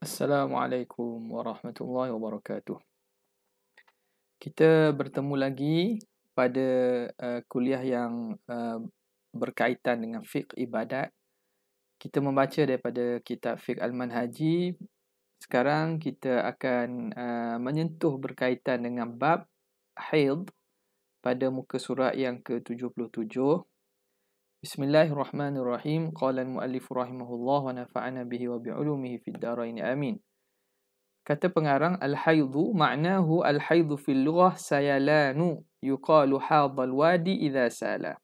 Assalamualaikum warahmatullahi wabarakatuh. Kita bertemu lagi pada kuliah yang berkaitan dengan fiqh ibadat. Kita membaca daripada kitab Fiqh Al-Manhaji. Sekarang kita akan menyentuh berkaitan dengan bab haid pada muka surat yang ke-77. Bismillahirrahmanirrahim. Qala al-muallif rahimahullah wa nafa'ana bihi wa bi'ulumihi fid dharain amin. Kata pengarang, al-haidhu ma'nahu al-haidhu fil lughah sayalanu yuqalu hadal wadi idza sala.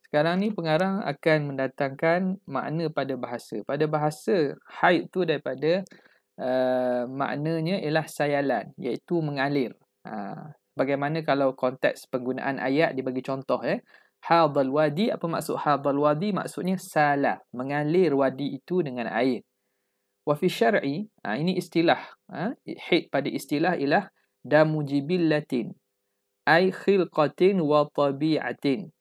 Sekarang ni pengarang akan mendatangkan makna pada bahasa. Pada bahasa, haid tu daripada maknanya ialah sayalan, iaitu mengalir. Bagaimana kalau konteks penggunaan ayat dibagi contoh hadal wadi, apa maksud hadal wadi? Maksudnya sala, mengalir wadi itu dengan air. Wa fi syar'i, ini istilah, haid pada istilah ialah damu jibillatin ay khilqatin wa tabi'atin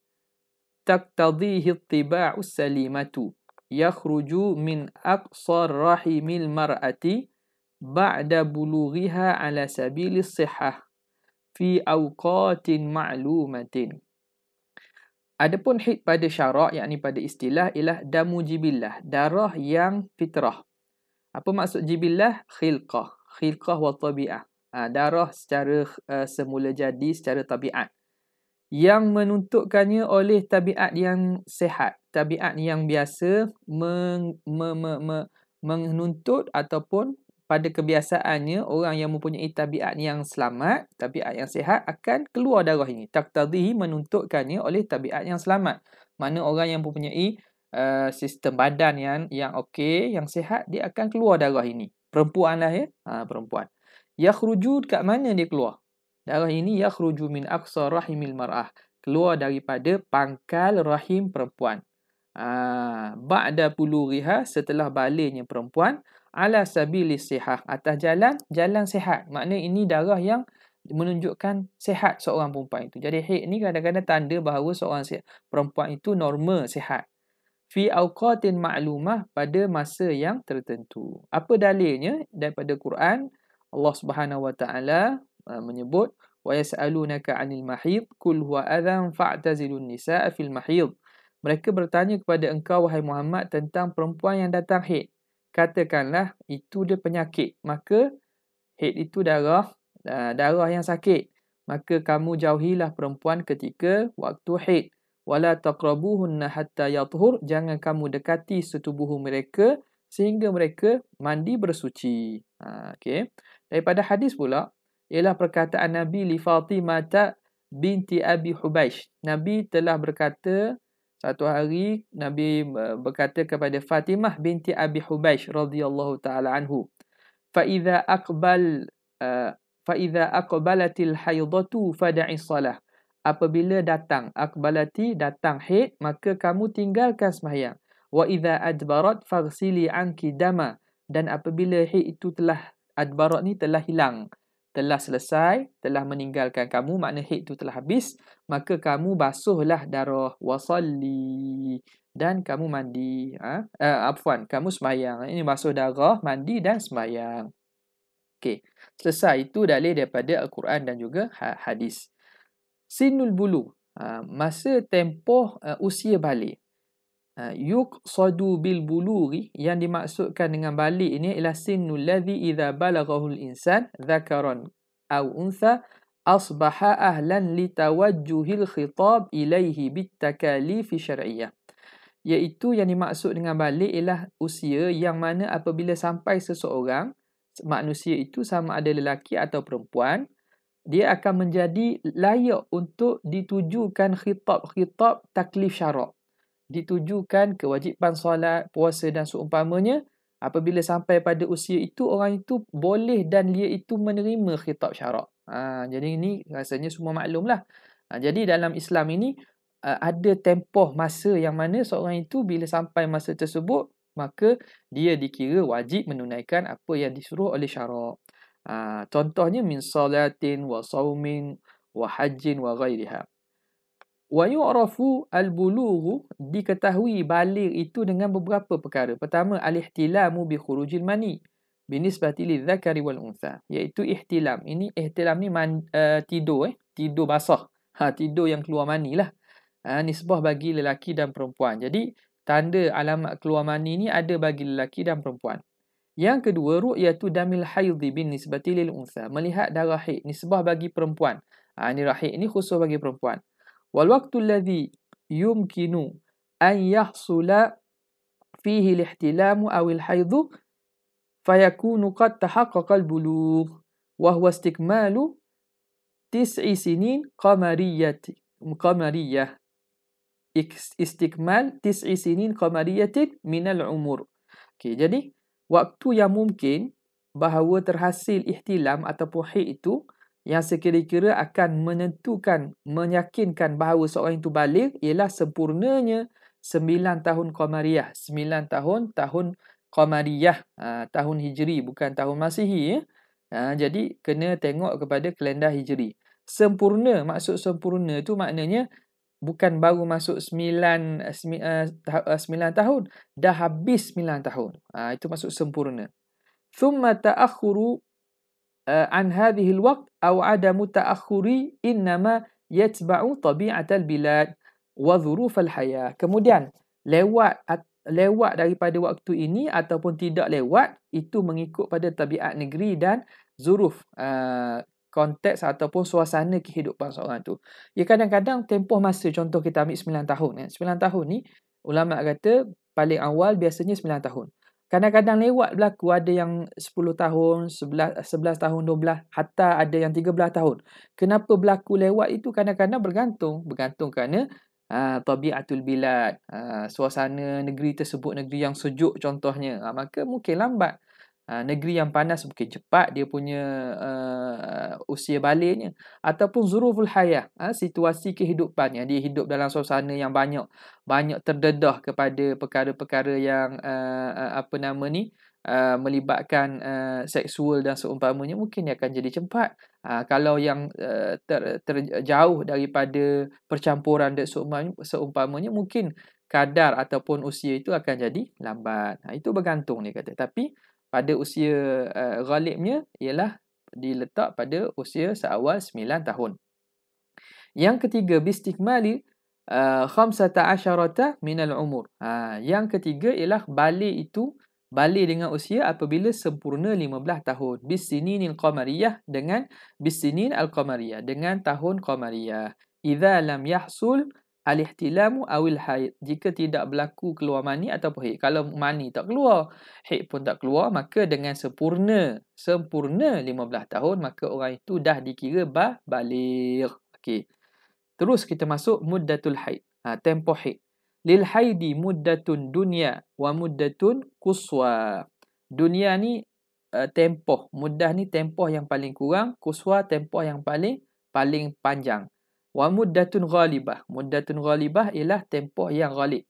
taqtadhihi ittiba'us salimatu yakhruju min aqsar rahimil mar'ati ba'da bulughiha ala sabilis sihhah fi awqatin ma'lumatin. Adapun haid pada syarak, yakni pada istilah, ialah damu jibillah, darah yang fitrah. Apa maksud jibillah? Khilqah. Khilqah wa tabi'ah. Darah secara semula jadi, secara tabiat. Yang menuntukkannya oleh tabiat yang sehat. Tabiat yang biasa menuntut ataupun pada kebiasaannya orang yang mempunyai tabiat yang selamat, tabiat yang sehat akan keluar darah ini. Taqtadhihi menuntukkannya oleh tabiat yang selamat. Mana orang yang mempunyai sistem badan yang okey, yang sihat, dia akan keluar darah ini. Perempuan lah perempuan. Yakhruju, kat mana dia keluar? Darah ini yakhruju min aqsa rahimil mar'ah. Keluar daripada pangkal rahim perempuan. Ba'da bulughiha, setelah balignya perempuan, ala sabilis sihah, atas jalan sihat. Maknanya ini darah yang menunjukkan sihat seorang perempuan itu. Jadi haid ni kadang-kadang tanda bahawa seorang perempuan itu normal, sihat. Fi awqatin ma'lumah, pada masa yang tertentu. Apa dalilnya? Daripada Quran, Allah Subhanahu wa taala menyebut, wa yas'alunaka 'anil mahid qul huwa adhan fa'tazilun nisaa fil mahid. Mereka bertanya kepada engkau wahai Muhammad tentang perempuan yang datang haid. Katakanlah itu dia penyakit. Maka haid itu darah yang sakit. Maka kamu jauhilah perempuan ketika waktu haid. Wala taqrabuhunna hatta yathur, jangan kamu dekati setubuh mereka sehingga mereka mandi bersuci. Okey. Daripada hadis pula ialah perkataan Nabi li Fatimah binti Abi Hubaish. Nabi telah berkata, satu hari Nabi berkata kepada Fatimah binti Abi Hubaish radhiyallahu taala anhu, fa idza aqbalatil haidatu fada'i salah. Apabila datang aqbalati, datang haid, maka kamu tinggalkan sembahyang. Wa idza adbarat faghsili anki dama, dan apabila haid itu telah adbarat ni telah hilang, telah selesai, telah meninggalkan kamu, makna haid itu telah habis, maka kamu basuhlah darah, wasalli, dan kamu mandi. Kamu sembahyang. Ini basuh darah, mandi dan sembahyang. Okey. Selesai. Itu dalil daripada Al-Quran dan juga hadis. Sinul bulu, masa tempoh usia balik. Yuqsadu bil bulughi, yang dimaksudkan dengan balik ini ialah sinul ladzi idza balaghahu al-insan dzakaran aw untha asbaha ahlan li tawajjuhil khitab ilaihi bit takalif syar'iyyah. Iaitu yang dimaksud dengan balik ialah usia yang mana apabila sampai seseorang, manusia itu sama ada lelaki atau perempuan, dia akan menjadi layak untuk ditujukan khitab taklif syarak. Ditujukan kewajipan solat, puasa dan seumpamanya. Apabila sampai pada usia itu, orang itu boleh dan dia itu menerima khitab syarak. Jadi ini rasanya semua maklum lah. Jadi dalam Islam ini ada tempoh masa yang mana seorang itu bila sampai masa tersebut, maka dia dikira wajib menunaikan apa yang disuruh oleh syarak. Contohnya min salatin wa saumin wa hajjin wa ghairiha. Wa yu'rafu al-bulughu, diketahui baligh itu dengan beberapa perkara. Pertama, al-ihtilamu bi khurujil mani, binisbati lidzakari wal untha, iaitu ihtilam. Ini ihtilam ni tidur tidur basah. Tidur yang keluar mani lah. Nisbah bagi lelaki dan perempuan. Jadi tanda alamat keluar mani ni ada bagi lelaki dan perempuan. Yang kedua, ru'yatu damil haidhi bin nisbati lil untha, melihat darah haid nisbah bagi perempuan. Ini haid ni khusus bagi perempuan. Wal waqtu alladhi yumkinu an yahsula fihi al-ihtilamu aw al-haidhu fayakunu qad tahaqqaqa al-bulugh wa huwa istikmalu 9 sinin qamariyah. Istikmal 9 sinin qamariyatin minal umur. Okey, jadi waktu yang mungkin bahawa terhasil ihtilam ataupun haid itu yang sekira-kira akan menentukan, meyakinkan bahawa seorang itu baligh ialah sempurnanya 9 tahun qamariyah. 9 tahun qamariyah, tahun hijri bukan tahun masihi ya. Jadi kena tengok kepada kalender hijri. Sempurna, maksud sempurna itu maknanya bukan baru masuk 9 tahun, dah habis 9 tahun. Itu maksud sempurna. Thumma ta'akhuru an hadhihi al-waqt aw adamu ta'akhuri innama yatba'u tabi'atal bilad wa dhuruf al-hayah. Kemudian lewat daripada waktu ini ataupun tidak lewat, itu mengikut pada tabiat negeri dan zuruf, konteks ataupun suasana kehidupan seorang tu. Ya, kadang-kadang tempoh masa, contoh kita ambil 9 tahun. 9 tahun ni, ulama kata paling awal biasanya 9 tahun. Kadang-kadang lewat berlaku, ada yang 10 tahun, 11 tahun, 12, hatta ada yang 13 tahun. Kenapa berlaku lewat itu? Kadang-kadang bergantung kerana tabiatul bilad, suasana negeri tersebut, negeri yang sejuk contohnya, maka mungkin lambat. Negeri yang panas mungkin cepat dia punya usia baliknya, ataupun zuruful hayah, situasi kehidupannya, dia hidup dalam suasana yang banyak terdedah kepada perkara-perkara yang melibatkan seksual dan seumpamanya, mungkin dia akan jadi cepat. Kalau yang terjauh daripada percampuran dan seumpamanya, mungkin kadar ataupun usia itu akan jadi lambat. Itu bergantung dia kata. Tapi pada usia ghalibnya ialah diletak pada usia seawal 9 tahun. Yang ketiga, bistikmali 15 minal umur. Yang ketiga ialah balik dengan usia apabila sempurna 15 tahun. Bisininil qamariyah, dengan bisinin al-qamariyah, dengan tahun qamariyah. Idza lam yahsul al-ihtilamu awil haid, jika tidak berlaku keluar mani atau haid. Kalau mani tak keluar, haid pun tak keluar, maka dengan sempurna 15 tahun, maka orang itu dah dikira baligh. Okey. Terus kita masuk muddatul haid. Tempoh haid. Lil haidi muddatun dunya wa muddatun quswa. Dunia ni tempoh, muddah ni tempoh yang paling kurang, quswa tempoh yang paling panjang. Wa muddatun ghalibah. Muddatun ghalibah ialah tempoh yang ghalib.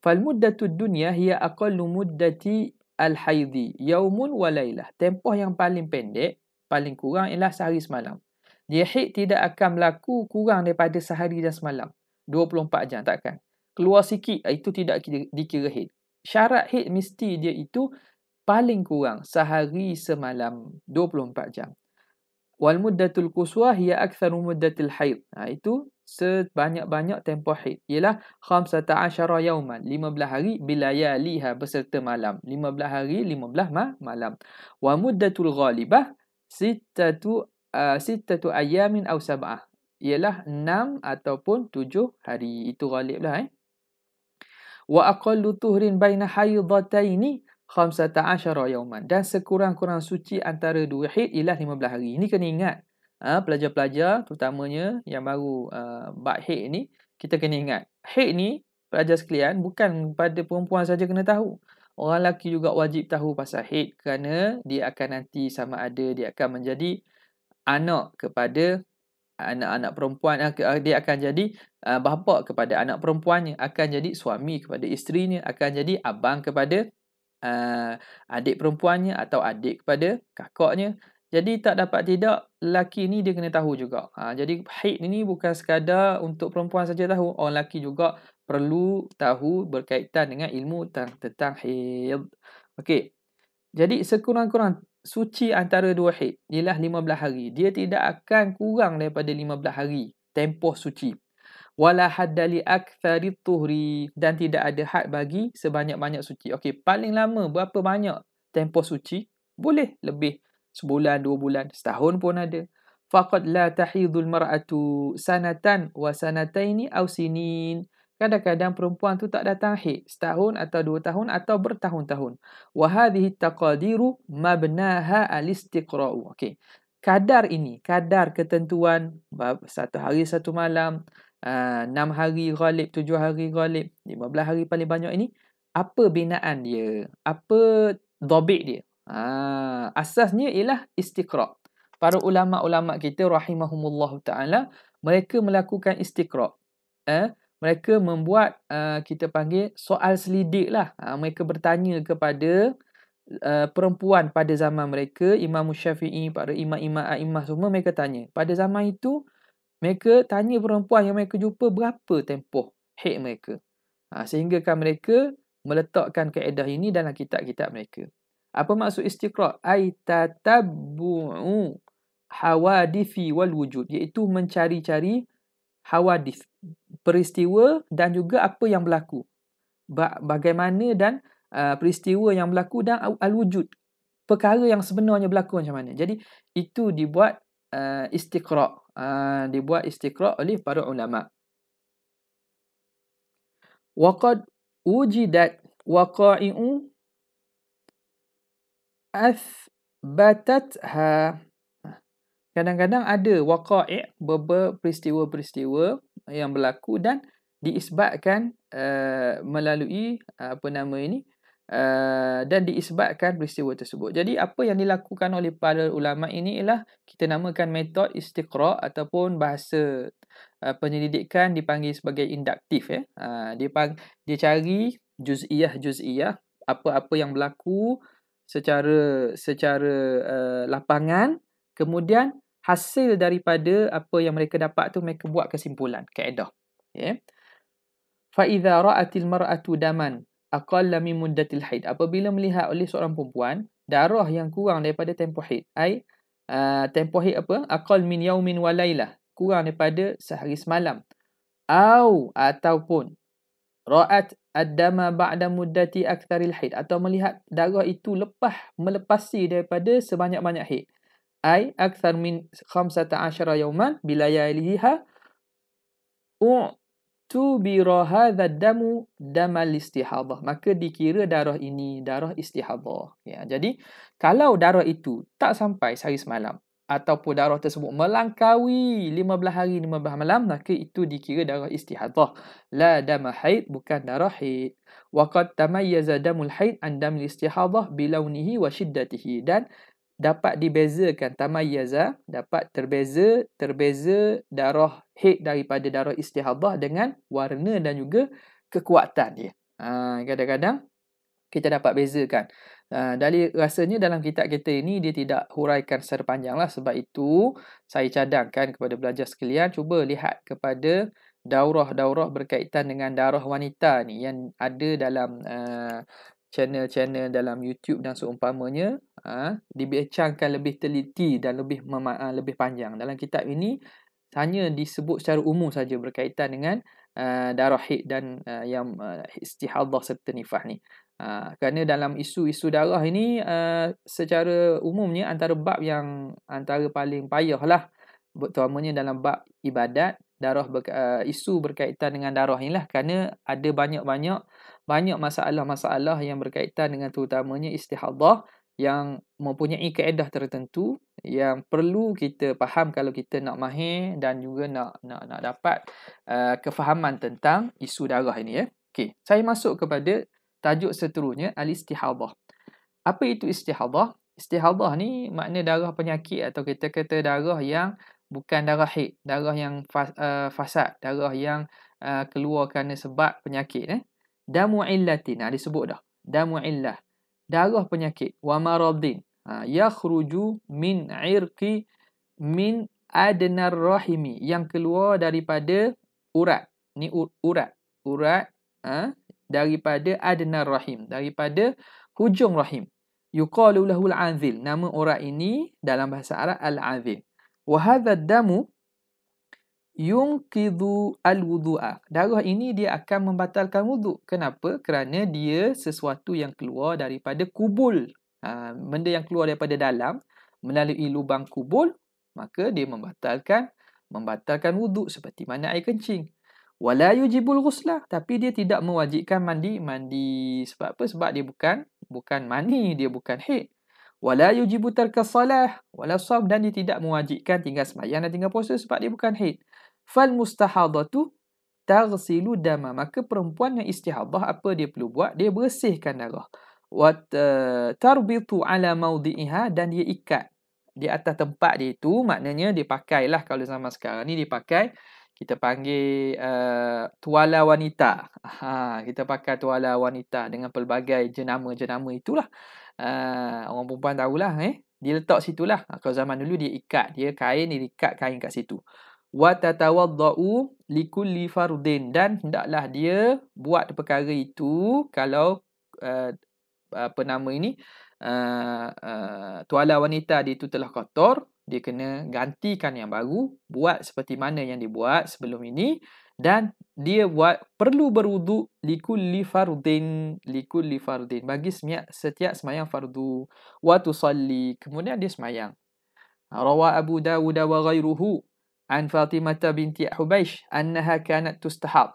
Fal muddatud dunya hiya aqallu muddati al-haidhi yaumun wa lailah. Tempoh yang paling pendek, paling kurang ialah sehari semalam. Dia haid tidak akan berlaku kurang daripada sehari dan semalam. 24 jam takkan. Keluar sikit, itu tidak dikira haid. Syarat haid mesti dia itu paling kurang sehari semalam, 24 jam. Wal muddatul quswa hiya aktsaru muddatil haid. Itu sebanyak-banyak tempoh haid ialah 15 yauman, 15 hari bilayaliha, beserta malam. 15 hari, 15 malam. Wa muddatul ghalibah sittatu ayamin aw sab'ah, ialah 6 ataupun 7 hari. Itu ghaliblah. Wa aqallu tuhrin baina haidataini 15 yauman, dan sekurang-kurang suci antara dua haid ialah 15 hari. Ini kena ingat. Pelajar-pelajar terutamanya yang baru bab haid ni, kita kena ingat. Haid ni, pelajar sekalian, bukan pada perempuan saja kena tahu. Orang lelaki juga wajib tahu pasal haid, kerana dia akan nanti sama ada dia akan menjadi anak kepada anak-anak perempuan, dia akan jadi bapa kepada anak perempuannya, akan jadi suami kepada isterinya, akan jadi abang kepada adik perempuannya atau adik kepada kakaknya. Jadi tak dapat tidak, lelaki ni dia kena tahu juga. Jadi haid ni bukan sekadar untuk perempuan saja tahu, orang lelaki juga perlu tahu berkaitan dengan ilmu tentang haid. Okey. Jadi sekurang-kurang suci antara dua haid ialah 15 hari. Dia tidak akan kurang daripada 15 hari tempoh suci. Wala hadda li aktsarit tuhri, dan tidak ada had bagi sebanyak-banyak suci. Okey, paling lama berapa banyak tempoh suci? Boleh lebih sebulan, 2 bulan, setahun pun ada. Faqad la tahidul mar'atu sanatan wa sanataini aw sinin. Kadang-kadang perempuan tu tak datang haid setahun atau 2 tahun atau bertahun-tahun. Wa hadhihi taqadiru mabnaha al-istiqra'u. Okey. Kadar ini, kadar ketentuan 1 hari 1 malam, 6 hari ghalib, 7 hari ghalib, 15 hari paling banyak ini, apa binaan dia? Apa dhabit dia? Asasnya ialah istiqra'. Para ulama-ulama kita rahimahumullah taala, mereka melakukan istiqra'. Mereka membuat kita panggil soal selidik lah. Mereka bertanya kepada perempuan pada zaman mereka, Imam Syafi'i, para imam-imam a'imah semua, mereka tanya. Pada zaman itu, mereka tanya perempuan yang mereka jumpa berapa tempoh haid mereka. Sehingga kan mereka meletakkan kaedah ini dalam kitab-kitab mereka. Apa maksud istiqra'? Ai tatabbu'u hawadithi wal wujud, iaitu mencari-cari hawadith, peristiwa dan juga apa yang berlaku. Bagaimana dan peristiwa yang berlaku dan al-wujud, perkara yang sebenarnya berlaku macam mana. Jadi itu dibuat istiqra', dibuat istiqra' oleh para ulama. Waqad wujidat waqa'i'u athbatatha. Kadang-kadang ada waqai', beberapa peristiwa-peristiwa yang berlaku dan diisbatkan melalui dan diisbatkan peristiwa tersebut. Jadi apa yang dilakukan oleh para ulama ini ialah kita namakan metod istiqra' ataupun bahasa penyelidikan dipanggil sebagai induktif. Dia cari juz'iyah, apa-apa yang berlaku secara lapangan, kemudian hasil daripada apa yang mereka dapat tu mereka buat kesimpulan, kaedah. Okay. Fa idza ra'atil mar'atu daman aqalla min muddatil haid, apabila melihat oleh seorang perempuan darah yang kurang daripada tempoh haid, tempoh haid apa? Aqall min yaumin wa lailah, kurang daripada sehari semalam. Ataupun ra'at ad-dama ba'da muddati aktsaril haid, atau melihat darah itu melepasi daripada sebanyak-banyak haid. Akthar min 15 yawman bilayaliha u'tubira hadha damu damal istihadhah, maka dikira darah ini darah istihadhah. Jadi kalau darah itu tak sampai sehari semalam ataupun darah tersebut melangkaui 15 hari 15 malam, maka itu dikira darah istihadhah, la dam haid, bukan darah haid. Wa qad tamayyaza damul haid an damil istihadhah bilaunihi wa shiddatihi, dan dapat dibezakan, tamayyaza, dapat terbeza darah haid daripada darah istihadhah dengan warna dan juga kekuatan dia. Kadang-kadang kita dapat bezakan. Dari rasanya dalam kitab kita ini dia tidak huraikan secara panjang lah. Sebab itu saya cadangkan kepada pelajar sekalian, cuba lihat kepada daurah-daurah berkaitan dengan darah wanita ni yang ada dalam channel-channel dalam YouTube dan seumpamanya. Dibincangkan lebih teliti dan lebih panjang. Dalam kitab ini hanya disebut secara umum saja berkaitan dengan darah haid dan yang istihadhah serta nifas ni. Kerana dalam isu-isu darah ini secara umumnya antara bab yang antara paling payah lah, terutamanya dalam bab ibadat, isu berkaitan dengan darah inilah, kerana ada banyak masalah-masalah yang berkaitan dengan terutamanya istihadhah yang mempunyai kaedah tertentu yang perlu kita faham kalau kita nak mahir dan juga nak dapat kefahaman tentang isu darah ini. Okey, saya masuk kepada tajuk seterusnya, al-istihadhah. Apa itu istihadhah? Istihadhah ni makna darah penyakit, atau kita kata darah yang bukan darah haid, darah yang fasad, darah yang keluar kerana sebab penyakit. Damu illatin, disebut dah. Damu illah, darah penyakit. Wa maradin, yakhruju min irqi min adnar rahimi, yang keluar daripada urat. Ni urat daripada adnar rahim, daripada hujung rahim. yuqalu lahu al-'azil. Nama orang ini dalam bahasa Arab al-'azil. Wa hadha ad-damu yunqidhu al-wudu'a. Darah ini dia akan membatalkan wuduk. Kenapa? Kerana dia sesuatu yang keluar daripada kubul. Benda yang keluar daripada dalam melalui lubang kubul, maka dia membatalkan wuduk seperti mana air kencing. Wala yujibul ghuslah, tapi dia tidak mewajibkan mandi. Sebab apa? Sebab dia bukan mani, dia bukan haid. Wala yujibu tarkas salah wala shaum, dan dia tidak mewajibkan tinggal sembahyang dan tinggal puasa sebab dia bukan haid. Fal mustahadatu taghsilu dama, maka perempuan yang istihadah apa dia perlu buat? Dia bersihkan darah. Wa tarbitu ala mawdi'iha, dan dia ikat di atas tempat dia itu. Maknanya dia pakailah, kalau zaman sekarang ni dia pakai, kita panggil tuala wanita. Kita pakai tuala wanita dengan pelbagai jenama-jenama itulah. Orang perempuan tahulah. Dia letak situlah. Kalau zaman dulu dia ikat. Dia ikat kain kat situ. Wa tatawaddau likulli fardin, dan hendaklah dia buat perkara itu kalau tuala wanita dia itu telah kotor, dia kena gantikan yang baru, buat seperti mana yang dibuat sebelum ini, dan dia perlu berwuduk likulli fardin bagi setiap sembahyang fardu. Wa tusalli, kemudian dia sembahyang. Rawa Abu Dawud wa ghairuhu an Fatimah binti Hubaish annaha kanat tustahab.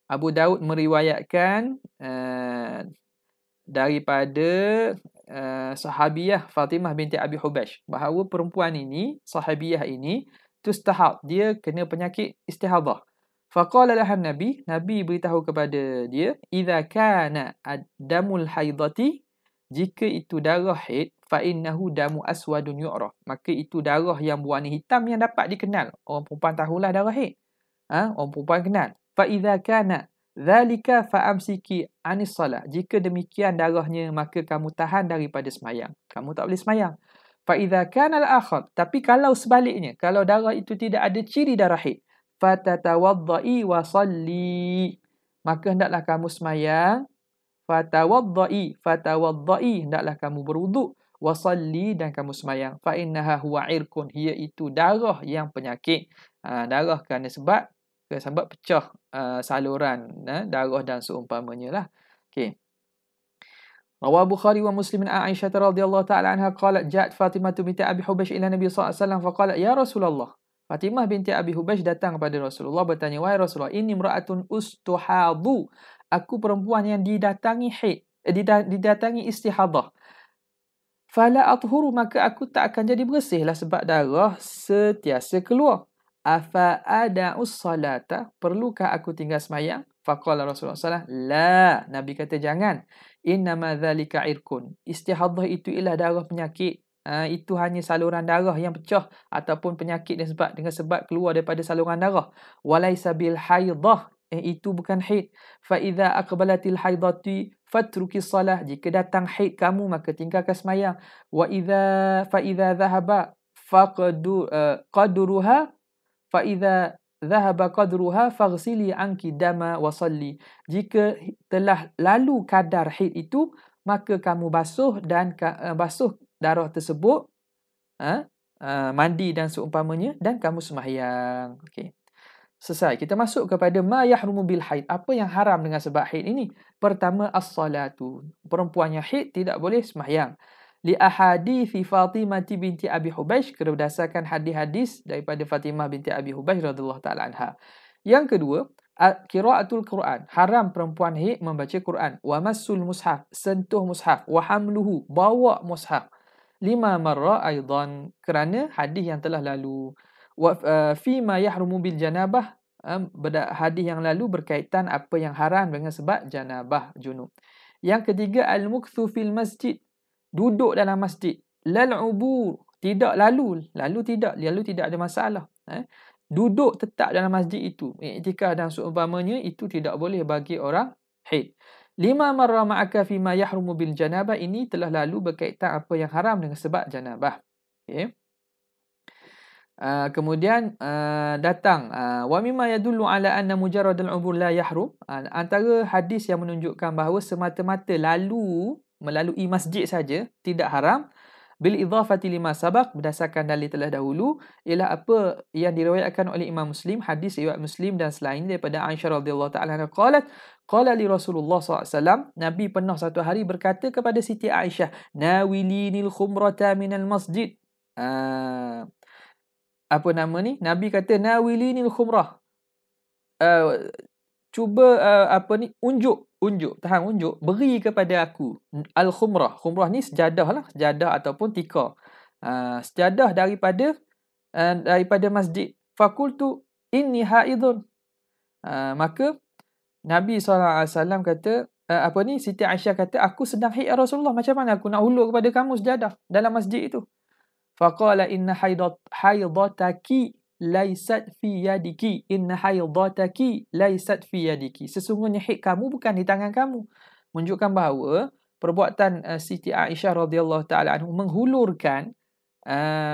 Abu Daud meriwayatkan daripada sahabiyah Fatimah binti Abi Hubaish bahawa perempuan ini, sahabiyah ini, tustahab, dia kena penyakit istihadah. Faqala lahan Nabi beritahu kepada dia, idza kana ad-damul haidati, jika itu darah haid, fa innahu damu aswadun yu'raf, maka itu darah yang berwarna hitam yang dapat dikenal. Orang perempuan tahulah darah haid. Orang perempuan kenal. Fa idza kana dzalika fa amsiki anis salah, jika demikian darahnya, maka kamu tahan daripada sembahyang. Kamu tak boleh sembahyang. Fa idza kana al-akhar, tapi kalau sebaliknya, kalau darah itu tidak ada ciri darah haid, fatatawaddai wa salli, maka hendaklah kamu sembahyang. Fatawaddai, hendaklah kamu berwuduk, wasalli, dan kamu sembahyang. Fa innaha huwa irkun, iaitu darah yang penyakit. Darah kerana sebab pecah saluran darah dan seumpamanya lah. Okey. Rawa Bukhari wa Muslim an Aisyah radhiyallahu ta'ala anha qalat ja'at Fatimah binti Abi Hubaish ila Nabi sallallahu alaihi wasallam faqalat ya Rasulullah. Fatimah binti Abi Hubaish datang kepada Rasulullah bertanya, wahai Rasulullah, inni imra'atun ustuhadu, aku perempuan yang didatangi haid, didatangi istihadah. Fala athuru, maka aku tak akan jadi bersihlah sebab darah sentiasa keluar. Afa ada'us salata, perlukah aku tinggal sembahyang? Faqala Rasulullah sallallahu alaihi wasallam, la, Nabi kata jangan. Innama dzalika irkun, istihadah itu ialah darah penyakit. Itu hanya saluran darah yang pecah ataupun penyakit dengan sebab keluar daripada saluran darah. Walaisa bil haidah, itu bukan haid. Fa idza aqbalatil haidati fatruki salah, jika datang haid kamu maka tinggalkan sembahyang. Wa idza dhahaba qadruha fa idza dhahaba qadruha faghsili anki dama wa salli, jika telah lalu kadar haid itu, maka kamu basuh darah tersebut, mandi dan seumpamanya, dan kamu sembahyang. Okey. Selesai. Kita masuk kepada ma yahrumu bil haid. Apa yang haram dengan sebab haid ini? Pertama, as-salatu. Perempuan yang haid tidak boleh sembahyang. Li ahadithi Fatimah binti Abi Hubaish, berdasarkan hadis-hadis daripada Fatimah binti Abi Hubaish radhiyallahu taala anha. Yang kedua, qiraatul Quran. Haram perempuan haid membaca Quran. Wa massul mushaf, sentuh mushaf. Wa hamluhu, bawa mushaf. 5 marra aidan, kerana hadis yang telah lalu. Wa fi ma yahrumu bil janabah, hadis yang lalu berkaitan apa yang haram dengan sebab janabah, junub. Yang ketiga, al-mukthu fil masjid, duduk dalam masjid. Lal ubur, tidak lalu tidak ada masalah. Duduk tetap dalam masjid itu, iktikaf dan seumpamanya, itu tidak boleh bagi orang haid. 5 marra ma'aka fi ma yahrumu bil janabah, ini telah lalu berkaitan apa yang haram dengan sebab janabah. Okey. Kemudian datang wa mimma yadullu ala anna mujarrad al-ubur la yahrum, antara hadis yang menunjukkan bahawa semata-mata lalu melalui masjid saja tidak haram. Bil idhafati lima sabaq, berdasarkan dalil telah dahulu, ialah apa yang diriwayatkan oleh Imam Muslim, hadis riwayat Muslim dan selain daripada Aisyah radhiyallahu taala anha qalat qala li Rasulullah SAW, Nabi pernah satu hari berkata kepada Siti Aisyah, nawilinil khumrata minal masjid. Apa nama ni? Nabi kata nawilinil khumrah. Cuba unjuk, beri kepada aku al khumrah. Khumrah ni sejadah lah, sejadah ataupun tikar. Sejadah daripada masjid. Fakultu inni haidun. Maka Nabi SAW kata, Siti Aisyah kata, aku sedang haid ya Rasulullah, macam mana aku nak hulur kepada kamu sejadah dalam masjid itu? Faqala inna haidataki laisat fi yadiki, inna haidataki laisat fi yadiki. Sesungguhnya haid kamu bukan di tangan kamu. Menunjukkan bahawa perbuatan Siti Aisyah radhiyallahu taala anhu menghulurkan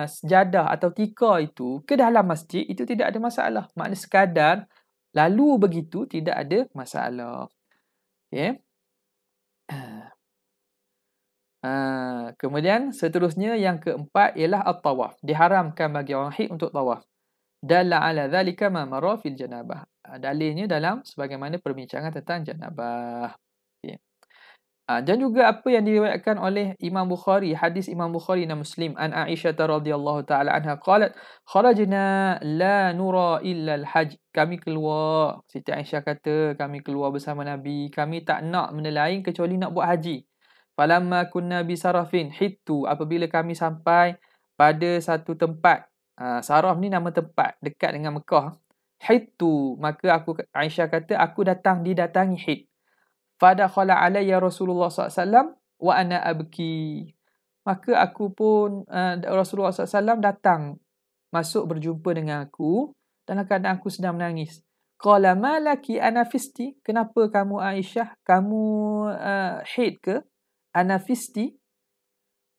sejadah atau tikar itu ke dalam masjid itu tidak ada masalah. Maknanya sekadar lalu begitu tidak ada masalah. Okey. Kemudian seterusnya yang keempat ialah at-tawaf. Diharamkan bagi orang haid untuk tawaf. Dalla ala dhalika ma mara fil janabah. Dalilnya dalam sebagaimana perbincangan tentang janabah. Okay. Dan juga apa yang diriwayatkan oleh Imam Bukhari, hadis Imam Bukhari dan Muslim, an Aisyah radhiyallahu taala anha qalat kharajna la nura illa al-hajj. Kami keluar, Siti Aisyah kata, kami keluar bersama Nabi, kami tak nak benda lain kecuali nak buat haji. Falamma kunna bi sarafin hittu, apabila kami sampai pada satu tempat, Saraf ni nama tempat dekat dengan Mekah. Hittu, maka Aisyah kata, aku didatangi hit. Fadakhala alayya Rasulullah SAW wa ana abki. Maka aku pun, Rasulullah SAW datang, masuk berjumpa dengan aku, dalam keadaan aku sedang menangis. Qala malaki anafisti, kenapa kamu Aisyah, kamu hit ke? Anafisti?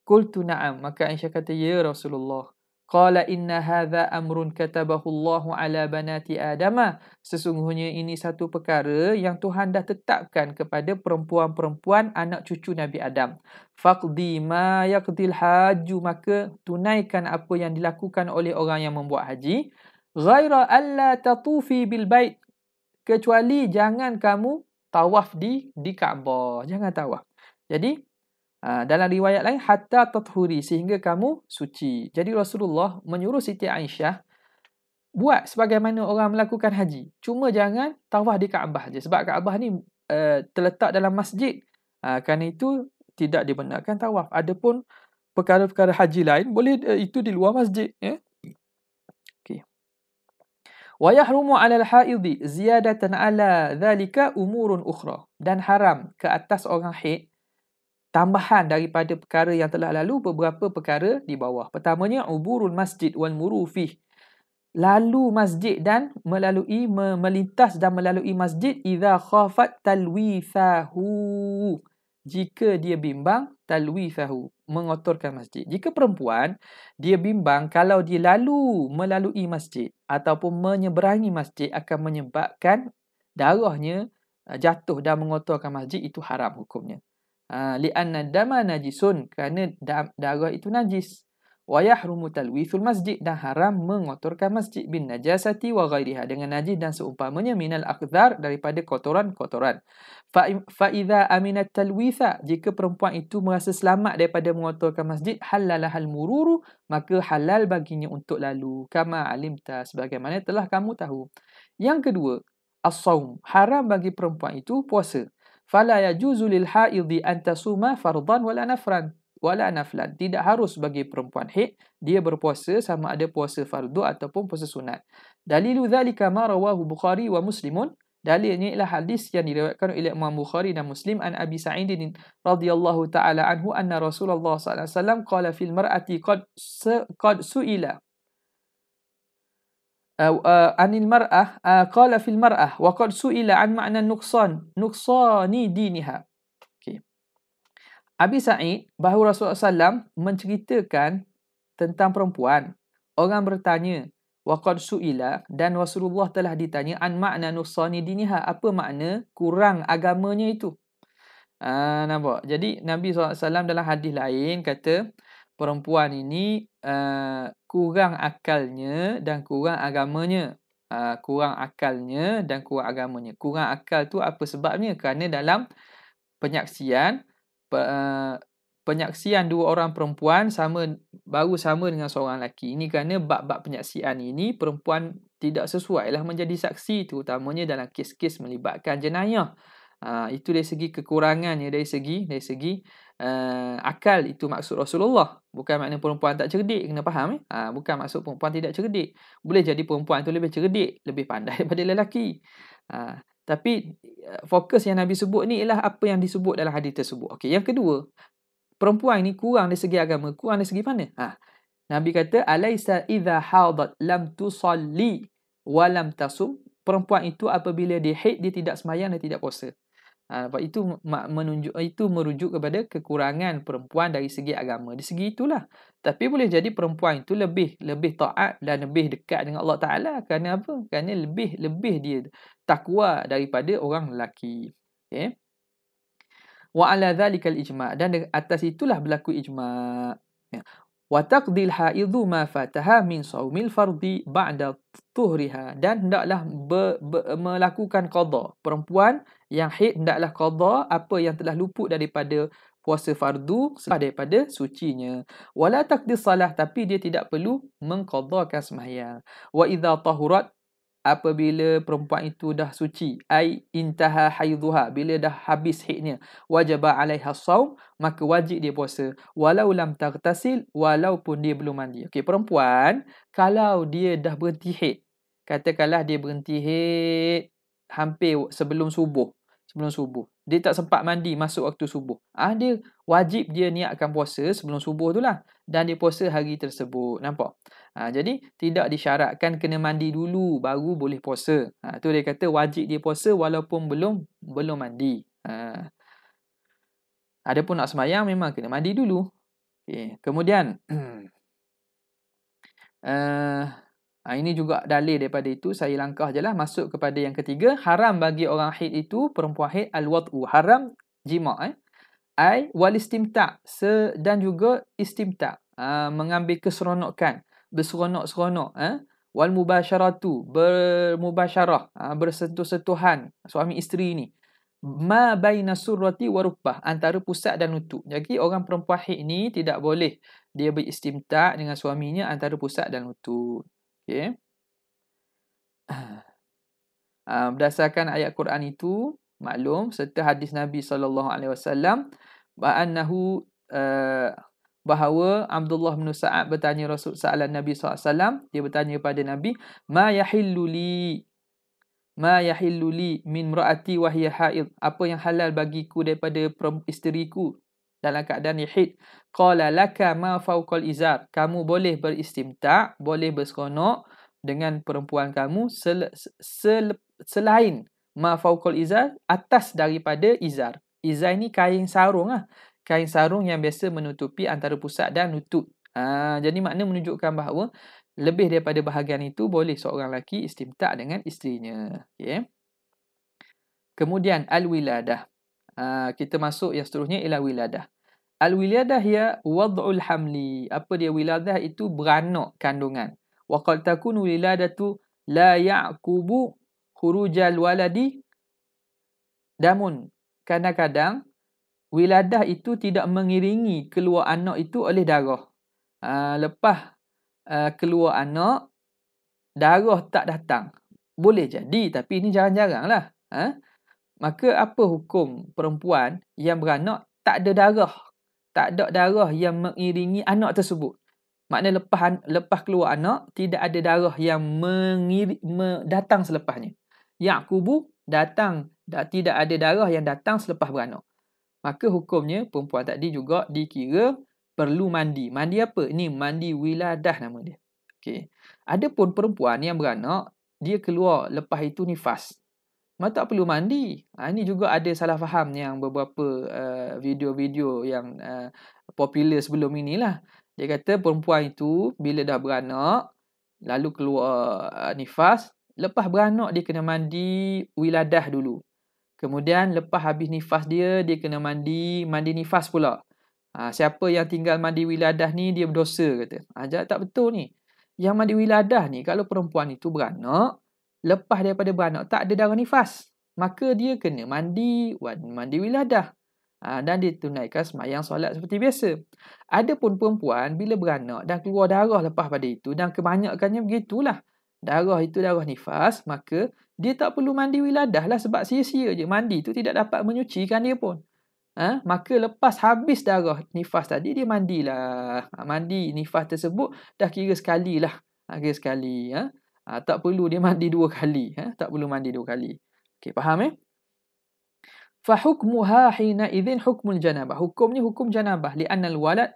Qultu na'am, maka Aisyah kata, ya Rasulullah. Qala inna hadha amrun katabahu Allahu ala banati Adama. Sesungguhnya ini satu perkara yang Tuhan dah tetapkan kepada perempuan-perempuan anak cucu Nabi Adam. Faqdi ma yaqdil haju, maka tunaikan apa yang dilakukan oleh orang yang membuat haji. Ghaira alla tatufi bil bait, kecuali jangan kamu tawaf di Kaabah. Jangan tawaf. Jadi dalam riwayat lain, hatta tathuri, sehingga kamu suci. Jadi Rasulullah menyuruh Siti Aisyah buat sebagaimana orang melakukan haji. Cuma jangan tawaf di Kaabah je. Sebab Kaabah ni terletak dalam masjid. Kerana itu tidak dibenarkan tawaf. Adapun perkara-perkara haji lain, boleh itu di luar masjid. Ya? Okay. Wa yahrumu 'ala al-haidhi ziyadatan 'ala dhalika umurun ukhra. Dan haram ke atas orang haid tambahan daripada perkara yang telah lalu, beberapa perkara di bawah. Pertamanya, uburul masjid wal murufih. Lalu masjid dan melintas dan melalui masjid, idza khafat talwithahu, jika dia bimbang, talwithahu, mengotorkan masjid. Jika perempuan, dia bimbang kalau dia melalui masjid ataupun menyeberangi masjid akan menyebabkan darahnya jatuh dan mengotorkan masjid, itu haram hukumnya. Li'anna dama najisun, kerana darah itu najis. Wa yahrumu talwithul masjid, dan haram mengotorkan masjid bin najasati wa ghairiha, dengan najis dan seumpamanya, minal akhdar, daripada kotoran-kotoran. Fa idza aminat talwitha, jika perempuan itu merasa selamat daripada mengotorkan masjid, halalahal mururu, maka halal baginya untuk lalu, kama alimta, sebagaimana telah kamu tahu. Yang kedua, as-saum, haram bagi perempuan itu puasa. Fala yajuzu lil haidhi an tasuma fardan wala naflan. Tidak harus bagi perempuan haid dia berpuasa, sama ada puasa fardu ataupun puasa sunat. Dalilu dzalika ma rawahu Bukhari wa Muslimun. Dalilnya ialah hadis yang diriwayatkan oleh Imam Bukhari dan Muslim, an Abi Sa'id radhiyallahu taala anhu, anna Rasulullah sallallahu alaihi wasallam qala fil mar'ati qad su'ila anil mar'ah, qala fil mar'ah wa qad su'ila an ma'na nuqsani diniha. Okay. Abi Sa'id, bahawa Rasulullah SAW menceritakan tentang perempuan. Orang bertanya, wa qad su'ila, dan Rasulullah telah ditanya, an ma'na nuqsani diniha, apa makna kurang agamanya itu. Nampak? Jadi Nabi SAW dalam hadis lain kata perempuan ini kurang akalnya dan kurang agamanya. Kurang akalnya dan kurang agamanya. Kurang akal tu apa sebabnya? Kerana dalam penyaksian penyaksian dua orang perempuan baru sama dengan seorang lelaki. Ini kerana bab-bab penyaksian ini perempuan tidak sesuai lah menjadi saksi, terutamanya dalam kes-kes melibatkan jenayah. Itu dari segi kekurangannya, dari segi akal. Itu maksud Rasulullah. Bukan makna perempuan tak cerdik, kena faham. Bukan maksud perempuan tidak cerdik. Boleh jadi perempuan itu lebih cerdik, lebih pandai daripada lelaki. Tapi fokus yang Nabi sebut ni ialah apa yang disebut dalam hadis tersebut. Okey, yang kedua, perempuan ni kurang dari segi agama, kurang dari segi mana? Nabi kata alaisa idza hadat lam tusalli wa lam tasum. Perempuan itu apabila dia haid, dia tidak sembahyang dan tidak puasa. Itu merujuk kepada kekurangan perempuan dari segi agama. Di segi itulah. Tapi boleh jadi perempuan itu lebih taat dan lebih dekat dengan Allah Taala. Kerana apa? Kerana lebih dia takwa daripada orang lelaki. Okey. Wa ala dzalikal ijma', dan atas itulah berlaku ijma'. Wa taqdil haidhu ma fataha min shaumil fardi ba'da tuhriha, dan hendaklah melakukan qada. Perempuan yang haid hendaklah qada apa yang telah luput daripada puasa fardu selepas daripada sucinya. Wala taqdis salah, tapi dia tidak perlu mengqadakan sembahyang. Wa idza tahurat, apabila perempuan itu dah suci, ai intaha haidhuha, bila dah habis haidnya, wajaba alaiha shaum, maka wajib dia puasa, walau lam taghtasil, walaupun dia belum mandi. Okey, perempuan kalau dia dah berhenti haid, katakanlah dia berhenti haid hampir sebelum subuh, dia tak sempat mandi masuk waktu subuh, dia wajib dia niatkan puasa sebelum subuh tu lah, dan dia puasa hari tersebut. Nampak? Jadi tidak disyaratkan kena mandi dulu baru boleh puasa. Tu dia kata wajib dia puasa walaupun belum mandi. Adapun nak sembahyang memang kena mandi dulu. Okay. Kemudian ini juga dalil daripada itu. Saya langkah je lah, masuk kepada yang ketiga. Haram bagi orang haid itu, perempuan haid, al-wad'u, haram jima'. Ai wal istimta', dan juga istimta', mengambil keseronokan, berseronok-seronok. Wal mubasyaratu, bermubasyarah, bersentuh-sentuhan suami isteri ni. Ma baina surrati wa rukbah, antara pusat dan lutut. Jadi orang perempuan haid ni tidak boleh dia beristimta' dengan suaminya antara pusat dan lutut. Okey. Berdasarkan ayat Quran itu maklum, serta hadis Nabi SAW, bahawa Abdullah bin Sa'ad bertanya Nabi SAW, dia bertanya kepada Nabi, ma yahillu li min imraati wa hiya haid, apa yang halal bagiku daripada isteriku dalam keadaan haid? Qala laka ma fawqal izar, kamu boleh beristimta', boleh berseronok dengan perempuan kamu selain ma fawqal izar, atas daripada izar. Izar ni kain sarung lah. Kain sarung yang biasa menutupi antara pusat dan lutut. Jadi makna menunjukkan bahawa lebih daripada bahagian itu boleh seorang lelaki istimta' dengan isterinya. Okay. Kemudian al-wiladah. Kita masuk yang seterusnya ialah wiladah. Al-wiladah ya wad'ul hamli. Apa dia wiladah? Itu beranak kandungan. Wa qad takunu wiladatu la ya'qubu khurujal waladi. Namun kadang-kadang wiladah itu tidak mengiringi keluar anak itu oleh darah. Lepas keluar anak, darah tak datang. Boleh jadi, tapi ini jarang-jarang lah. Maka apa hukum perempuan yang beranak tak ada darah? Tak ada darah yang mengiringi anak tersebut. Maknanya lepas keluar anak, tidak ada darah yang datang selepasnya. Ya'qubu, datang, tidak ada darah yang datang selepas beranak. Maka hukumnya perempuan tadi juga dikira perlu mandi. Mandi apa? Ini mandi wiladah nama dia. Okey. Adapun perempuan yang beranak, dia keluar lepas itu nifas, maka tak perlu mandi. Ini juga ada salah faham yang beberapa video-video yang popular sebelum inilah. Dia kata perempuan itu bila dah beranak, lalu keluar nifas, lepas beranak dia kena mandi wiladah dulu. Kemudian lepas habis nifas dia kena mandi nifas pula. Siapa yang tinggal mandi wiladah ni dia berdosa kata. Tak betul ni. Yang mandi wiladah ni kalau perempuan itu beranak, lepas daripada beranak tak ada darah nifas, maka dia kena mandi wiladah. Dan ditunaikan sembahyang solat seperti biasa. Adapun perempuan bila beranak dan keluar darah lepas pada itu, dan kebanyakannya begitulah, darah itu darah nifas, maka dia tak perlu mandi wiladah lah, sebab sia-sia je. Mandi tu tidak dapat menyucikan dia pun. Maka lepas habis darah nifas tadi, dia mandilah. Mandi nifas tersebut dah kira sekali lah. Kira sekali. Tak perlu dia mandi 2 kali. Tak perlu mandi 2 kali. Okey, faham Fahukmuha hina idzin hukmul janabah. Hukumnya hukum janabah. Li'annal walad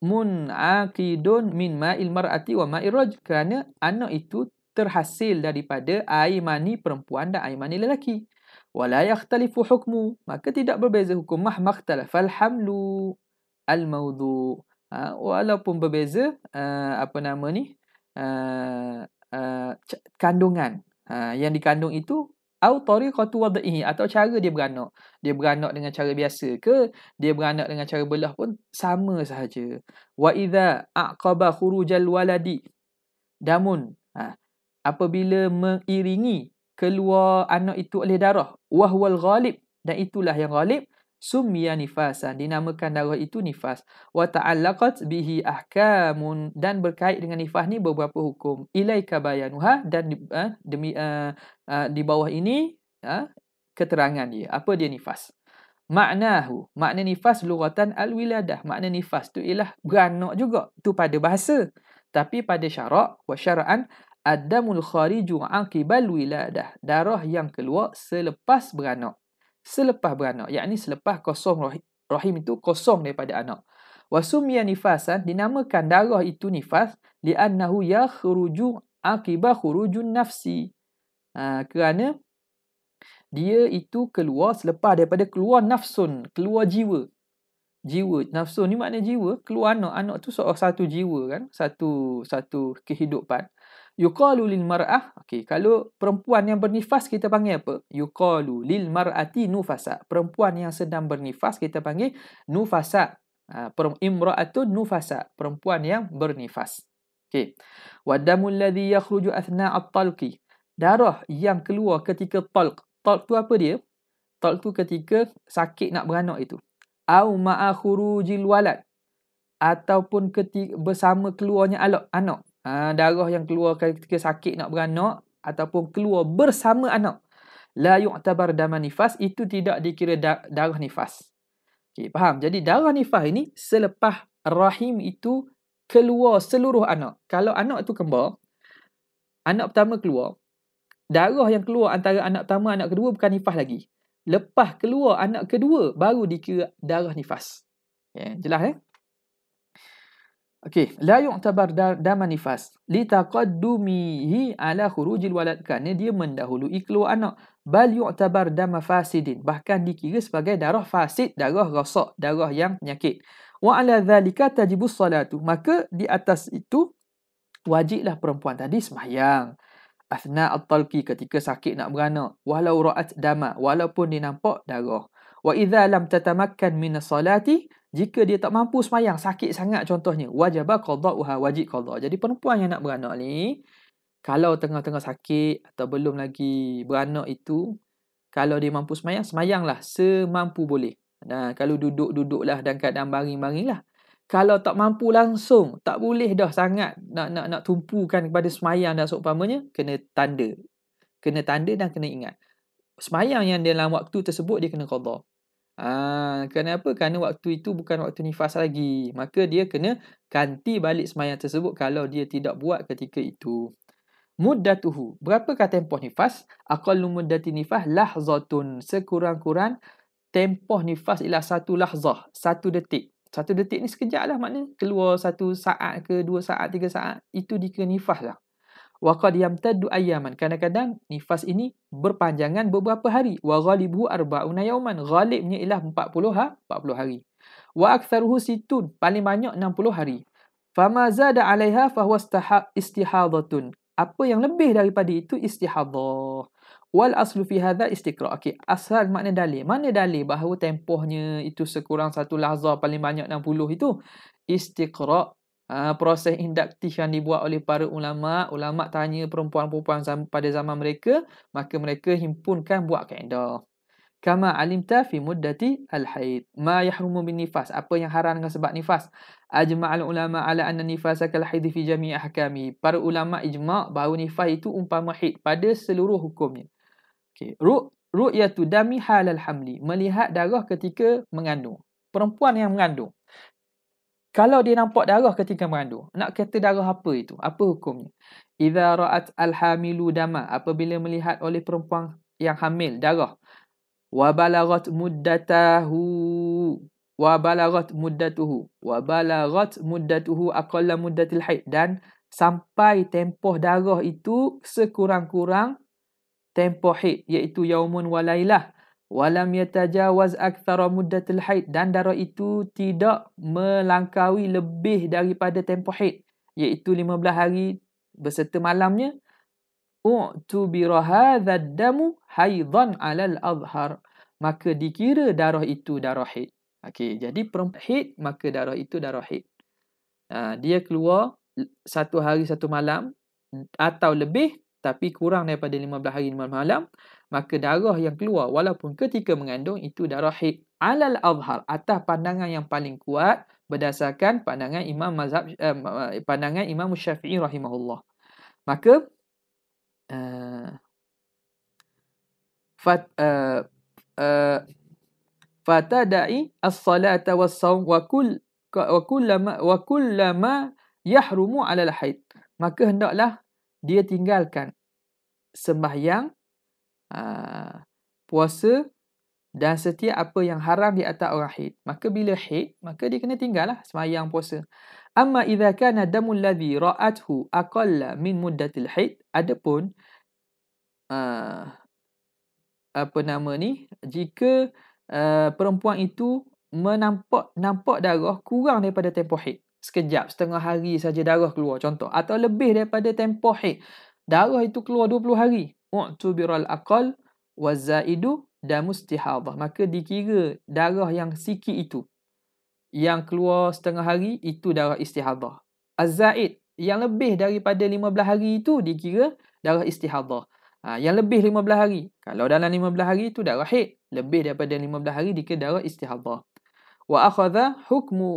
mun'aqidun min ma'il mar'ati wa ma'ir rajul. Kerana anak itu terhasil daripada air mani perempuan dan air mani lelaki. Wala yakhtalifu hukmu. Maka tidak berbeza hukum. Mahmaktalafal hamlu al-mawdu'. Walaupun berbeza kandungan. Yang dikandung itu au tariqatu wad'ihi, atau cara dia beranak. Dia beranak dengan cara biasa ke, dia beranak dengan cara belah pun sama sahaja. Wa idza aqaba khurujal waladi, namun apabila mengiringi keluar anak itu oleh darah, wa huwal ghalib, dan itulah yang ghalib, summiya nifasan, dinamakan darah itu nifas. Wa ta'allaqat bihi ahkamun, dan berkait dengan nifas ni beberapa hukum. Ilaika bayanuha, dan di bawah ini keterangan dia. Apa dia nifas? Maknahu, makna nifas lughatan al-wiladah. Makna nifas tu ialah beranak juga. Tu pada bahasa. Tapi pada syarak wa syara'an, ad-damul khariju aqibal wiladah. Darah yang keluar selepas beranak. Selepas beranak, yakni selepas kosong rahim itu kosong daripada anak. Wasumya nifasan, dinamakan darah itu nifas li'annahu yakhruju aqiba khurujun nafsi. Kerana dia itu keluar selepas daripada keluar nafsun, keluar jiwa. Jiwa, nafsun ni makna jiwa, keluar anak. Anak tu satu jiwa kan, satu kehidupan. Yuqalu lil mar'ah. Okey, kalau perempuan yang bernifas kita panggil apa? Yuqalu lil mar'ati nufasa. Perempuan yang sedang bernifas kita panggil nufasa. Imra'atun nufasa, perempuan yang bernifas. Okey. Wadamul ladzi yakhruju athna' at-talqi. Darah yang keluar ketika talq. Talq tu apa dia? Talq tu ketika sakit nak beranak itu. Au ma'a khurujil walad, ataupun ketika bersama keluarnya anak. Darah yang keluar ketika sakit nak beranak ataupun keluar bersama anak. La yu'tabar dama nifas, itu tidak dikira darah nifas. Okey, faham? Jadi darah nifas ini selepas rahim itu keluar seluruh anak. Kalau anak itu kembar, anak pertama keluar, darah yang keluar antara anak pertama anak kedua bukan nifas lagi. Lepas keluar anak kedua baru dikira darah nifas. Jelas Okey, la yu'tabar dama nifas li taqaddumihi ala khurujil walad, kerana dia mendahului keluar anak. Bal yu'tabar dama fasidin, bahkan dikira sebagai darah fasid, darah rosak, darah yang penyakit. Wa ala dhalika tajibus salatu, maka di atas itu wajiblah perempuan tadi sembahyang. Athna at-talqi, ketika sakit nak beranak, walau ra'at dama, walaupun dia nampak darah. Wa idza lam tatamakkan min as-salati, jika dia tak mampu sembahyang, sakit sangat contohnya, wajaba qada'uha, wajib qada'. Jadi perempuan yang nak beranak ni, kalau tengah-tengah sakit atau belum lagi beranak itu, kalau dia mampu sembahyang, sembahyanglah semampu boleh. Kalau duduklah dan keadaan baring-baringlah. Kalau tak mampu langsung, tak boleh dah sangat nak tumpukan kepada sembahyang dan seumpamanya, kena tanda. Kena tanda dan kena ingat. Sembahyang yang dalam waktu tersebut dia kena qada'. Kenapa? Kerana waktu itu bukan waktu nifas lagi. Maka dia kena ganti balik sembahyang tersebut kalau dia tidak buat ketika itu. Muddatuhu, berapakah tempoh nifas? Aqallu muddati nifas lahzatun, sekurang-kurang tempoh nifas ialah 1 lahzah, 1 detik. 1 detik ni sekejap lah, maknanya keluar 1 saat ke 2 saat, 3 saat, itu dikira nifas lah. Wa qad yamtaddu ayyaman, kadang-kadang nifas ini berpanjangan beberapa hari. Wa ghalibuhu arba'una yawman, ghalibnya ialah 40 hari. Wa aktsaruhu sittun, paling banyak 60 hari. Fama zada 'alaiha fa huwa istihadatun, apa yang lebih daripada itu istihadah. Wal aslu fi hadha istiqra'. Okey, asal makna dalil. Mana dalil bahawa tempohnya itu sekurang satu lahzah, paling banyak 60 itu? Istiqra'. Proses induktif yang dibuat oleh para ulama. Ulama tanya perempuan-perempuan pada zaman mereka, maka mereka himpunkan buat kaedah. Kama alimta fi muddati al-haid. Ma yahrumu bin nifas. Apa yang haram dengan sebab nifas? Ajma'al ulama ala anna nifasa kal haid fi jami' ahkami. Para ulama ijma' bahawa nifas itu umpama haid pada seluruh hukumnya. Okey, ru'yatu dami halal hamli, melihat darah ketika mengandung. Perempuan yang mengandung, kalau dia nampak darah ketika mengandung, nak kata darah apa itu? Apa hukumnya? Idza ra'at al-hamilu dama, apabila melihat oleh perempuan yang hamil darah, wa balaghat muddatuhu aqalla muddatil haid, dan sampai tempoh darah itu sekurang-kurang tempoh haid, iaitu yaumun wa lailah, walam yatajawaz akthara muddatil haid, dan darah itu tidak melangkaui lebih daripada tempoh haid, iaitu 15 hari beserta malamnya. U'tubira hadha damu haidan 'alal azhar, maka dikira darah itu darah haid. Okey, jadi perempuan haid, maka darah itu darah haid. Dia keluar 1 hari 1 malam atau lebih, tapi kurang daripada 15 hari 15 malam, maka darah yang keluar walaupun ketika mengandung itu darah haid. Alal azhar, atas pandangan yang paling kuat berdasarkan pandangan pandangan Imam Syafi'i rahimahullah. Maka fatada'i as-salata was-shaum wa kullama yahrumu 'alal haid. Maka hendaklah dia tinggalkan sembahyang, puasa dan setiap apa yang haram di atas orang haid. Maka bila haid, maka dia kena tinggallah sembahyang, puasa. Amma idza kana damul ladzi ra'athu aqalla min muddatil haid, adapun jika perempuan itu nampak darah kurang daripada tempoh haid, sekejap, setengah hari saja darah keluar contoh, atau lebih daripada tempoh haid, darah itu keluar 20 hari, u'tubiral aqal wazaidu damus istihadhah, maka dikira darah yang sikit itu, yang keluar setengah hari, itu darah istihadhah. Az-zaid, yang lebih daripada 15 hari itu dikira darah istihadhah. Yang lebih 15 hari, kalau dalam 15 hari itu darah haid, lebih daripada 15 hari dikira darah istihadhah. Wa akhadha hukmu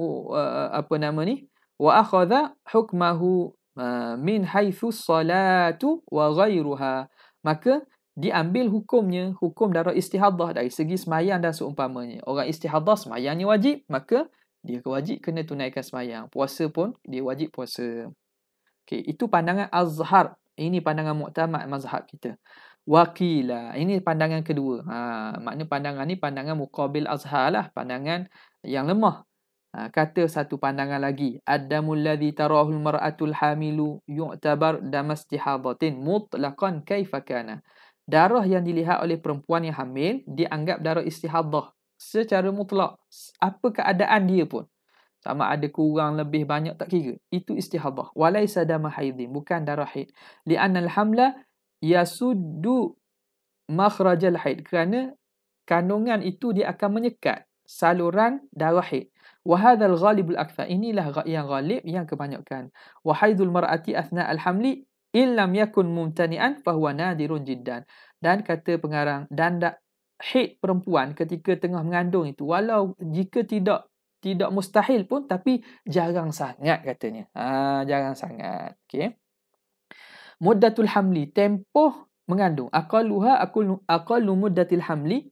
wa akhadha hukmahu min haitsu salatu wa ghairuha, maka diambil hukumnya, hukum darah istihadhah dari segi sembahyang dan seumpamanya. Orang istihadhah sembahyangnya wajib, maka dia wajib kena tunaikan sembahyang. Puasa pun dia wajib puasa. Okey, itu pandangan azhar. Ini pandangan muktamad mazhab kita. Wakila, ini pandangan kedua. Makna pandangan ni pandangan muqabil azhar lah, pandangan yang lemah. Kata satu pandangan lagi, ad-damul ladzi tarahul mar'atul hamilu yu'tabar damastihadatin mutlaqan kaifa kana. Darah yang dilihat oleh perempuan yang hamil dianggap darah istihadah secara mutlak, apa keadaan dia pun. Sama ada kurang, lebih, banyak, tak kira. Itu istihadah. Walaysa dama haidin, bukan darah haid. Li'anna al-hamla yasuddu makhrajal haid. Kerana kandungan itu dia akan menyekat saluran darah haid. Wa hadzal ghalibul akthar. Inilah yang ghalib, yang kebanyakan. Wa haidul mar'ati athna al-hamli illam yakun mumtani'an fahuwa nadirun jiddan. Dan kata pengarang, dan haid perempuan ketika tengah mengandung itu, walau jika tidak mustahil pun, tapi jarang sangat katanya. Jarang sangat. Okey. Muddatul hamli, tempoh mengandung. Aqallu muddatil hamli.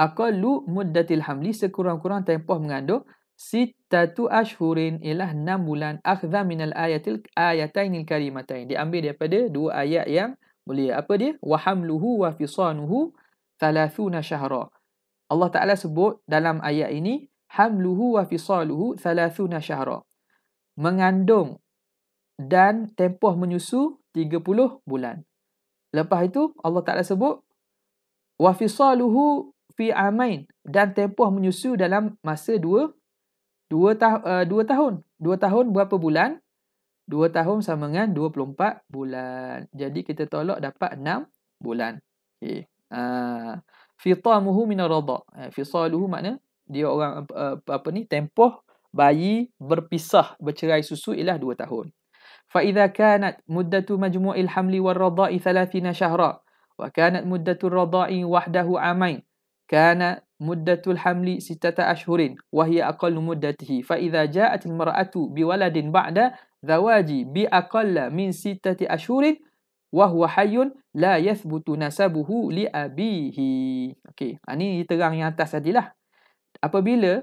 Aqallu muddatil hamli, sekurang-kurang tempoh mengandung. Sittatu ashhurin, ialah 6 bulan. Akhdha minal ayatainil karimatain. Diambil daripada 2 ayat yang mulia. Apa dia? Wa hamluhu wa fisanuhu 30 syahra. Allah Ta'ala sebut dalam ayat ini, hamluhu wa fisaluhu 30 syahra. Mengandung dan tempoh menyusu 30 bulan. Lepas itu Allah Ta'ala sebut wa fisaluhu fi amain, dan tempoh menyusu dalam masa 2 tahun. 2 tahun berapa bulan? 2 tahun sama dengan 24 bulan. Jadi kita tolak dapat 6 bulan. Okey. Fitamuhu min ar-radha'. Fisaluhu makna dia orang apa ni, tempoh bayi berpisah bercerai susu ialah 2 tahun. Fa idza kanat muddatu majmu'il hamli war-radha'i 30 syahra wa kanat muddatu ar-radha'i wahdahu 'amain kana muddatul hamli 6 ashhurin wa hiya aqallu muddatihi fa idza ja'at al-mar'atu biwaladin ba'da zawaji bi aqalla min 6 ashhurin wa huwa hayyun la yathbutu nasabuhu li abihi. Okey, ni terang yang atas tadilah. Apabila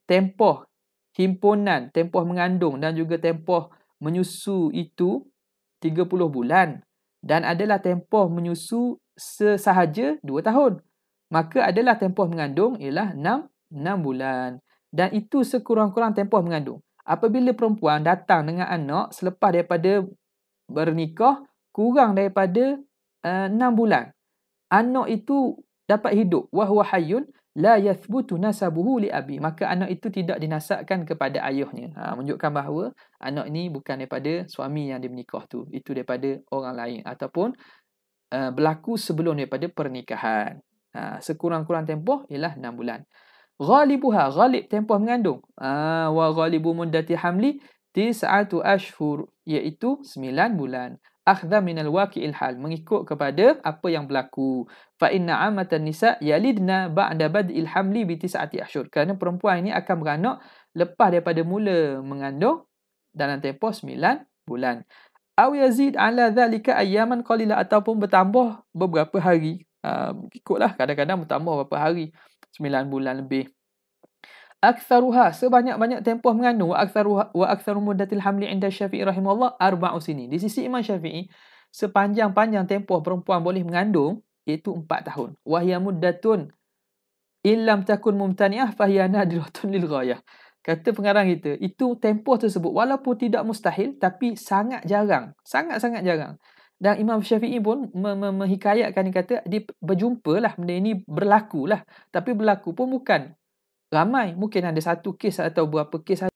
tempoh himpunan, tempoh mengandung dan juga tempoh menyusu itu 30 bulan dan adalah tempoh menyusu sesahaja 2 tahun, maka adalah tempoh mengandung ialah 6 bulan dan itu sekurang-kurang tempoh mengandung. Apabila perempuan datang dengan anak selepas daripada bernikah kurang daripada 6 bulan, anak itu dapat hidup wa huwa hayyun la yathbutu nasabuhu li abi, maka anak itu tidak dinasabkan kepada ayahnya. Menunjukkan bahawa anak ini bukan daripada suami yang dia menikah tu, itu daripada orang lain ataupun berlaku sebelum daripada pernikahan. Sekurang-kurang tempoh ialah 6 bulan. Ghalibuha, ghalib tempoh mengandung. Wa ghalibu muddati hamli 9 ashhur, iaitu 9 bulan. Akhdha minal waqi'il hal, mengikut kepada apa yang berlaku. Fa inna 'amatan nisa yalidna ba'da bad'il hamli bi 9 ashhur. Kerana perempuan ini akan beranak lepas daripada mula mengandung dalam tempoh 9 bulan. Aw yazid 'ala dhalika ayyaman qalila, ataupun bertambah beberapa hari. Ikutlah, kadang-kadang bertambah beberapa hari. 9 bulan lebih. Aktsaruha, sebanyak-banyak tempoh mengandung, wa aktsaru muddatil hamli 'inda Syafi'i rahimahullah 4 sinin. Di sisi Imam Syafi'i, sepanjang-panjang tempoh perempuan boleh mengandung iaitu 4 tahun. Wa hiya muddatun illam takun mumtani'ah fa hiya nadiratun lil ghayah. Kata pengarang kita, itu tempoh tersebut walaupun tidak mustahil tapi sangat jarang, sangat-sangat jarang. Dan Imam Syafi'i pun menghikayatkan, dia kata dia berjumpalah benda ini, berlakulah. Tapi berlaku pun bukan ramai, mungkin ada 1 kes atau berapa kes saja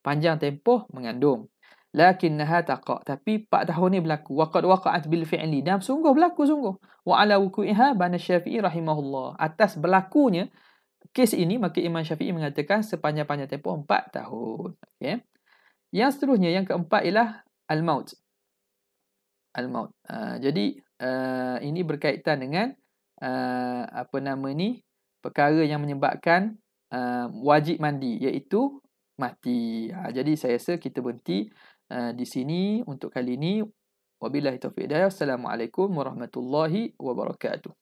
panjang tempoh mengandung. Lakinnaha taqa', tapi 4 tahun ni berlaku. Wa qad waqa'at bil fi'li, dan sungguh berlaku sungguh. Wa ala wuku'iha bana Syafi'i rahimahullah. Atas berlakunya kes ini, maka Imam Syafi'i mengatakan sepanjang-panjang tempoh 4 tahun. Okay. Yang seterusnya, yang keempat ialah al-maut. Al-maut. Jadi ini berkaitan dengan perkara yang menyebabkan wajib mandi, iaitu mati. Jadi saya rasa kita berhenti di sini untuk kali ini. Wabillahi taufiq hidayah. Assalamualaikum warahmatullahi wabarakatuh.